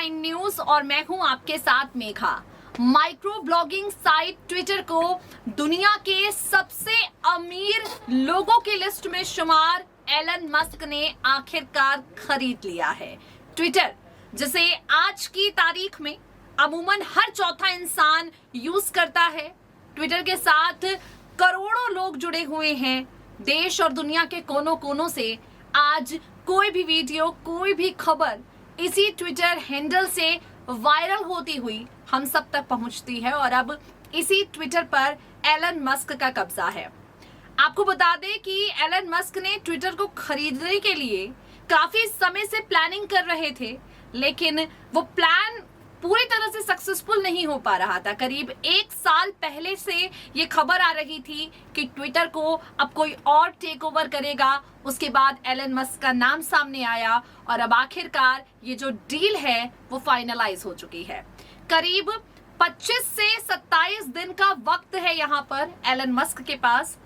9 news और मैं हूं आपके साथ Megha. Micro blogging site Twitter को दुनिया के सबसे अमीर लोगों की लिस्ट में शुमार एलन मस्क ने आखिरकार खरीद लिया है। ट्विटर जिसे आज की तारीख में अमूमन हर चौथा इंसान यूज करता है। ट्विटर के साथ करोड़ों लोग जुड़े हुए हैं। देश और दुनिया के कोनों कोनों से आज कोई भी वीडियो, कोई भी खबर इसी ट्विटर हैंडल से वायरल होती हुई हम सब तक पहुंचती है और अब इसी ट्विटर पर एलन मस्क का कब्जा है। आपको बता दें कि एलन मस्क ने ट्विटर को खरीदने के लिए काफी समय से प्लानिंग कर रहे थे, लेकिन वो प्लान पूरी तरह से सक्सेसफुल नहीं हो पा रहा था। करीब 1 साल पहले से ये खबर आ रही थी कि ट्विटर को अब कोई और टेक ओवर करेगा। उसके बाद एलन मस्क का नाम सामने आया और अब आखिरकार ये जो डील है वो फाइनलाइज हो चुकी है। करीब 25 से 27 दिन का वक्त है यहाँ पर एलन मस्क के पास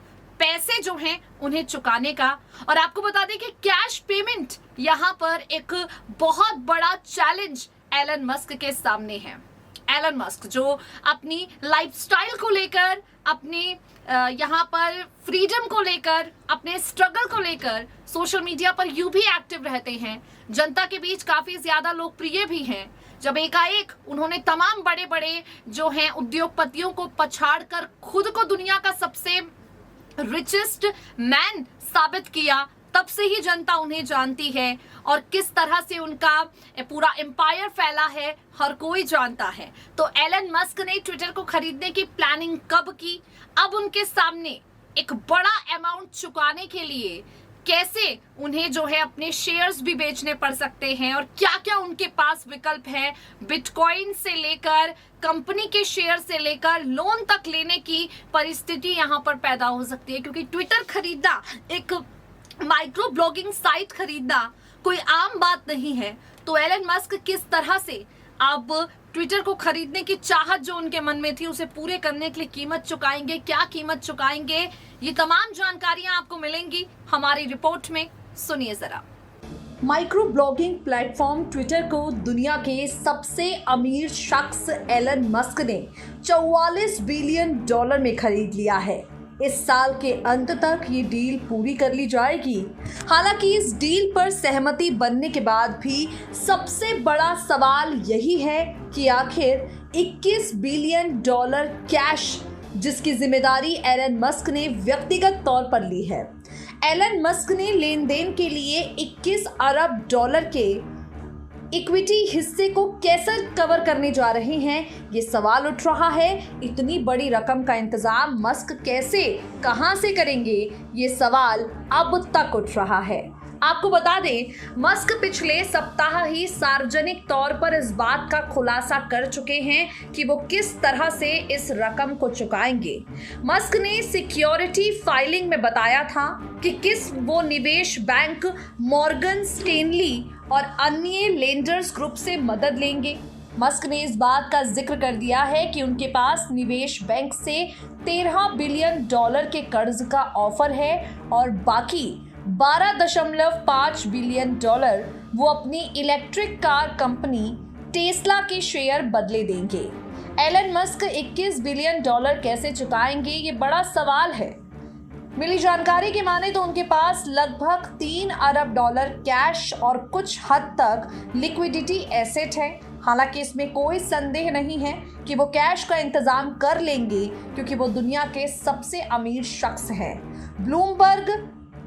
पैसे जो हैं उन्हें चुकाने का। और आपको बता दें कि कैश पेमेंट यहाँ पर एक बहुत बड़ा चैलेंज एलन मस्क के सामने है। एलन मस्क जो अपनी लाइफस्टाइल को लेकर, अपनी यहाँ पर फ्रीडम को लेकर, अपने स्ट्रगल को लेकर सोशल मीडिया पर यूं भी एक्टिव रहते हैं, जनता के बीच काफी ज्यादा लोकप्रिय भी हैं। जब एकाएक उन्होंने तमाम बड़े बड़े जो हैं उद्योगपतियों को पछाड़कर खुद को दुनिया का सबसे रिचेस्ट मैन साबित किया, तब से ही जनता उन्हें जानती है और किस तरह से उनका पूरा एम्पायर फैला है हर कोई जानता है। तो एलन मस्क ने ट्विटर को खरीदने की प्लानिंग कब की, अब उनके सामने एक बड़ा अमाउंट चुकाने के लिए कैसे उन्हें जो है अपने शेयर्स भी बेचने पड़ सकते हैं और क्या क्या उनके पास विकल्प है, बिटकॉइन से लेकर कंपनी के शेयर से लेकर लोन तक लेने की परिस्थिति यहाँ पर पैदा हो सकती है। क्योंकि ट्विटर खरीदना, एक माइक्रो ब्लॉगिंग साइट खरीदना कोई आम बात नहीं है। तो एलन मस्क किस तरह से अब ट्विटर को खरीदने की चाहत जो उनके मन में थी उसे पूरे करने के लिए कीमत चुकाएंगे, क्या कीमत चुकाएंगे, ये तमाम जानकारियां आपको मिलेंगी हमारी रिपोर्ट में। सुनिए जरा। माइक्रो ब्लॉगिंग प्लेटफॉर्म ट्विटर को दुनिया के सबसे अमीर शख्स एलन मस्क ने $44 बिलियन में खरीद लिया है। इस साल के अंत तक ये डील पूरी कर ली जाएगी। हालांकि इस डील पर सहमति बनने के बाद भी सबसे बड़ा सवाल यही है कि आखिर $21 बिलियन कैश जिसकी जिम्मेदारी एलन मस्क ने व्यक्तिगत तौर पर ली है। एलन मस्क ने लेन देन के लिए $21 अरब के इक्विटी हिस्से को कैसे कवर करने जा रहे हैं, ये सवाल उठ रहा है। इतनी बड़ी रकम का इंतजाम मस्क कैसे, कहां से करेंगे, ये सवाल अब तक उठ रहा है। आपको बता दें, मस्क पिछले सप्ताह ही सार्वजनिक तौर पर इस बात का खुलासा कर चुके हैं कि वो किस तरह से इस रकम को चुकाएंगे। मस्क ने सिक्योरिटी फाइलिंग में बताया था कि किस वो निवेश बैंक मॉर्गन स्टैनली और अन्य लेंडर्स ग्रुप से मदद लेंगे। मस्क ने इस बात का जिक्र कर दिया है कि उनके पास निवेश बैंक से $13 बिलियन के कर्ज का ऑफर है और बाकी $12.5 बिलियन वो अपनी इलेक्ट्रिक कार कंपनी टेस्ला के शेयर बदले देंगे। एलन मस्क $21 बिलियन कैसे चुकाएंगे, ये बड़ा सवाल है। मिली जानकारी की माने तो उनके पास लगभग $3 अरब कैश और कुछ हद तक लिक्विडिटी एसेट है। हालांकि इसमें कोई संदेह नहीं है कि वो कैश का इंतजाम कर लेंगे क्योंकि वो दुनिया के सबसे अमीर शख्स हैं। ब्लूमबर्ग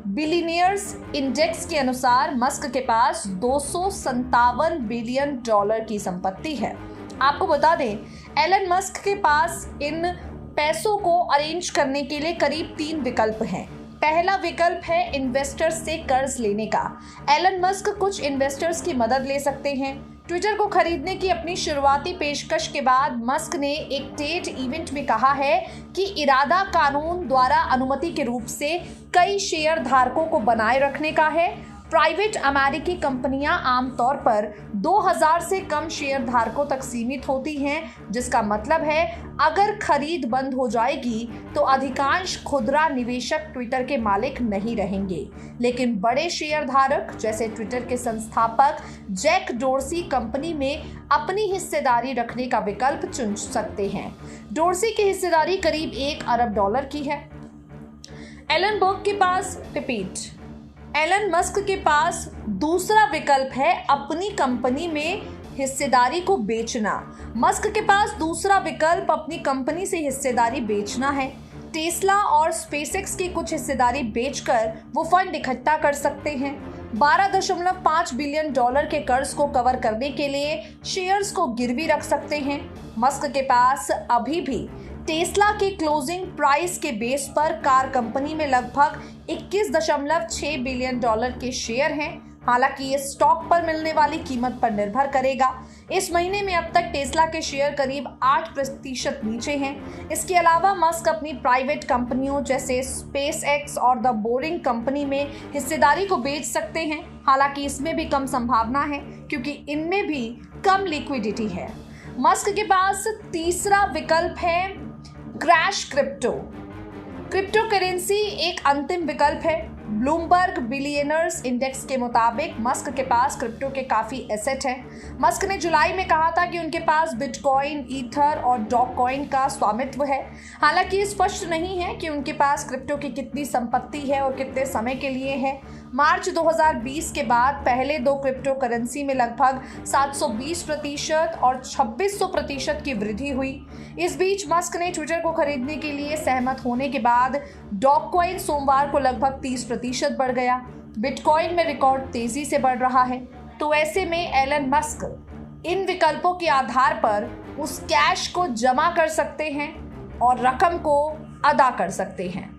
बिलियनियर्स इंडेक्स के अनुसार मस्क के पास $257 बिलियन की संपत्ति है। आपको बता दें, एलन मस्क के पास इन पैसों को अरेंज करने के लिए करीब 3 विकल्प हैं। पहला विकल्प है इन्वेस्टर्स से कर्ज लेने का। एलन मस्क कुछ इन्वेस्टर्स की मदद ले सकते हैं। ट्विटर को खरीदने की अपनी शुरुआती पेशकश के बाद मस्क ने एक टेड इवेंट में कहा है कि इरादा कानून द्वारा अनुमति के रूप से कई शेयर धारकों को बनाए रखने का है। प्राइवेट अमेरिकी कंपनियां आमतौर पर 2000 से कम शेयर धारकों तक सीमित होती हैं, जिसका मतलब है अगर खरीद बंद हो जाएगी तो अधिकांश खुदरा निवेशक ट्विटर के मालिक नहीं रहेंगे। लेकिन बड़े शेयर धारक जैसे ट्विटर के संस्थापक जैक डोर्सी कंपनी में अपनी हिस्सेदारी रखने का विकल्प चुन सकते हैं। डोर्सी की हिस्सेदारी करीब $1 अरब की है। एलन मस्क के पास दूसरा विकल्प है अपनी कंपनी में हिस्सेदारी को बेचना। मस्क के पास दूसरा विकल्प अपनी कंपनी से हिस्सेदारी बेचना है। टेस्ला और स्पेसएक्स की कुछ हिस्सेदारी बेचकर वो फंड इकट्ठा कर सकते हैं। $12.5 बिलियन के कर्ज को कवर करने के लिए शेयर्स को गिरवी रख सकते हैं। मस्क के पास अभी भी टेस्ला के क्लोजिंग प्राइस के बेस पर कार कंपनी में लगभग $21.6 बिलियन के शेयर हैं। हालांकि ये स्टॉक पर मिलने वाली कीमत पर निर्भर करेगा। इस महीने में अब तक टेस्ला के शेयर करीब 8% नीचे हैं। इसके अलावा मस्क अपनी प्राइवेट कंपनियों जैसे स्पेसएक्स और द बोरिंग कंपनी में हिस्सेदारी को बेच सकते हैं। हालांकि इसमें भी कम संभावना है क्योंकि इनमें भी कम लिक्विडिटी है। मस्क के पास तीसरा विकल्प है क्रैश क्रिप्टो करेंसी एक अंतिम विकल्प है। ब्लूमबर्ग बिलियनर्स इंडेक्स के मुताबिक मस्क के पास क्रिप्टो के काफ़ी एसेट हैं। मस्क ने जुलाई में कहा था कि उनके पास बिटकॉइन, ईथर और डॉगकॉइन का स्वामित्व है। हालांकि स्पष्ट नहीं है कि उनके पास क्रिप्टो की कितनी संपत्ति है और कितने समय के लिए है। मार्च 2020 के बाद पहले 2 क्रिप्टो करेंसी में लगभग 720% और 2600% की वृद्धि हुई। इस बीच मस्क ने ट्विटर को खरीदने के लिए सहमत होने के बाद डॉगकॉइन सोमवार को लगभग 30% बढ़ गया। बिटकॉइन में रिकॉर्ड तेजी से बढ़ रहा है। तो ऐसे में एलन मस्क इन विकल्पों के आधार पर उस कैश को जमा कर सकते हैं और रकम को अदा कर सकते हैं।